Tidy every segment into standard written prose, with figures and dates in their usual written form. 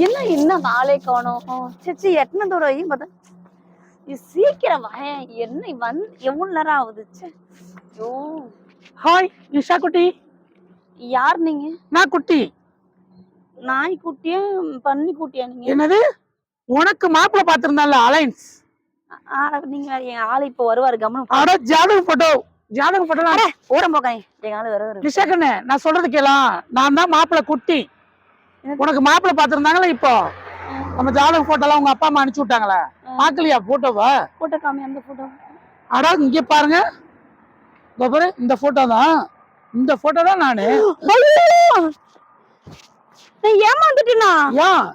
என்ன இன்னும் ஆளே காணோம். சரி எத்தனை தூரம் பார்த்தா சீக்கிரம் வாயேன். என்ன எவ்வளவு நேரம் ஆகுது? ஐயோ. ஹாய் நிஷா குட்டி. யார் நீங்க? நான் குட்டி. நாய் குட்டியா பன்னி குட்டியா நீங்க? என்னது? உனக்கு மாப்பிள்ள பாத்திருந்தால அலைன்ஸ். நீங்க என் ஆளு இப்ப வருவாரு கவனம். அட ஜாதக போட்டோ. ஜாதக போட்டோ ஓரம் போகாய். எங்க ஆளு வருவாரு. நிஷா கண்ணே நான் சொல்றது கேளா. நான் தான் மாப்பிள்ள குட்டி. உனக்கு மாப்பிள்ள பாத்திருந்தாங்களா இப்போ? நம்ம ஜாதக போட்டோலாம் உங்க அப்பா அம்மா அனுப்பிச்சு விட்டாங்களா? பாக்கலையா போட்டோவா? போட்டோ காமி அந்த போட்டோ. அட இங்க பாருங்க. பாரு இந்த போட்டோ தான். இந்த போட்டோ தான் நானு. நான் ஏமாந்துட்டேனா? ஏன்?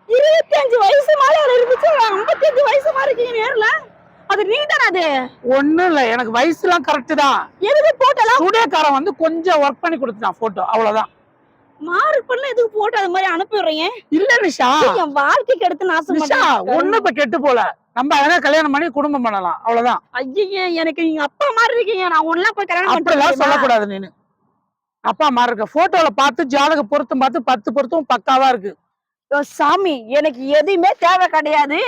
25 வயசு மேல இருந்துச்சு. 55 வயசு மாதிரி இருக்கீங்க நேர்ல. அது நீங்க தானே? அது ஒண்ணும் இல்ல, எனக்கு வயசுலாம் கரெக்ட் தான். எதுக்கு போட்டோலாம்? ஸ்டுடியோக்காரன் வந்து கொஞ்சம் ஒர்க் பண்ணி கொடுத்தான் போட்டோ, அவ்வளவுதான். மார்க் பண்ணல எதுக்கு போட்டோ அது மாதிரி அனுப்பி விடுறீங்க? இல்ல நிஷா, என் வாழ்க்கைக்கு எடுத்து நாசம் நிஷா ஒண்ணு இப்ப கெட்டு போல. நம்ம அதனால கல்யாணம் பண்ணி குடும்பம் பண்ணலாம், அவ்வளவுதான். ஐயே எனக்கு நீங்க அப்பா மாதிரி இருக்கீங்க. நான் ஒண்ணா போய் கல்யாணம் அப்படிலாம் சொல்லக்கூடாது. நீனு அப்பா மாதிரி இருக்க. போட்டோல பார்த்து ஜாதக பொருத்தம் பார்த்து 10 பொருத்தம் பக்காவா இருக்கு. சாமி எனக்கு எதுவுமே தேவை கிடையாது.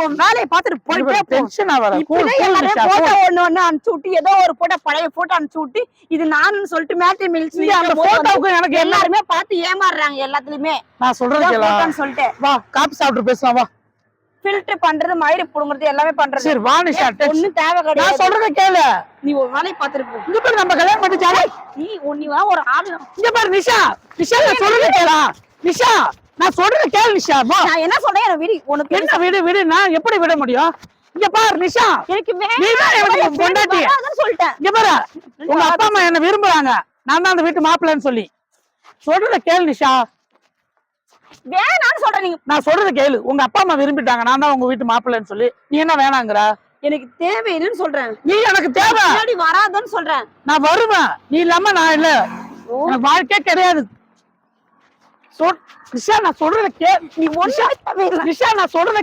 உன் வேலையை பார்த்துட்டு போயிட்டே டென்ஷன் ஆகாத. போட்டோ ஒண்ணு அனுப்பிச்சு விட்டு ஏதோ ஒரு போட்டோ பழைய போட்டோ அனுப்பிச்சு விட்டு இது நானுன்னு சொல்லிட்டு மேட்ரி மில்ஸ் அந்த போட்டோவுக்கு எனக்கு எல்லாருமே பார்த்து ஏமாறுறாங்க. எல்லாத்துலயுமே நான் சொல்றேன் சொல்லிட்டு வா காப்பி சாப்பிட்டு பேசலாம். வா ஃபில்டர் பண்றது மயிறு புடுங்குறது எல்லாமே பண்றது. சரி வா நிஷா, ஒண்ணு தேவை கிடையாது. நான் சொல்றத கேளு. நீ ஒரு வேலையை பார்த்துட்டு இங்க பாரு, நம்ம கல்யாணம் பண்ணிச்சாலே நீ ஒன்னிவா ஒரு ஆளு. இங்க பாரு நிஷா, நிஷா நான் சொல்றத கேளா. நிஷா நான் சொல்றத கேளு நிஷா. நான் என்ன சொல்றேன்? எனக்கு விடு. உனக்கு என்ன விடு? விடு நான் எப்படி விட முடியும்? இங்க பாரு நிஷா, எனக்கு நீதான் எனக்கு பொண்டாட்டி சொல்லிட்டேன். இங்க பாரு, உங்க அப்பா அம்மா என்ன விரும்புறாங்க. நான் தான் அந்த வீட்டு மாப்பிள்ளைன்னு சொல்லி சொல்றத கேளு நிஷா. வேணான்னு சொல்றேன். நீங்க நான் சொல்றத கேளு. உங்க அப்பா அம்மா விரும்பிட்டாங்க, நான் தான் உங்க வீட்டு மாப்பிள்ளைன்னு சொல்லி நீ என்ன வேணாங்கற? எனக்கு தேவையில்லைன்னு சொல்றேன். நீ எனக்கு தேவை. முன்னாடி வராதன்னு சொல்றேன். நான் வருவேன், நீ இல்லாம நான் இல்ல. எனக்கு வாழ்க்கை கிடையாது. நிஷா நான் சொல்றத கேளு. நீ ஒண்ணு நிஷா நான் சொல்றத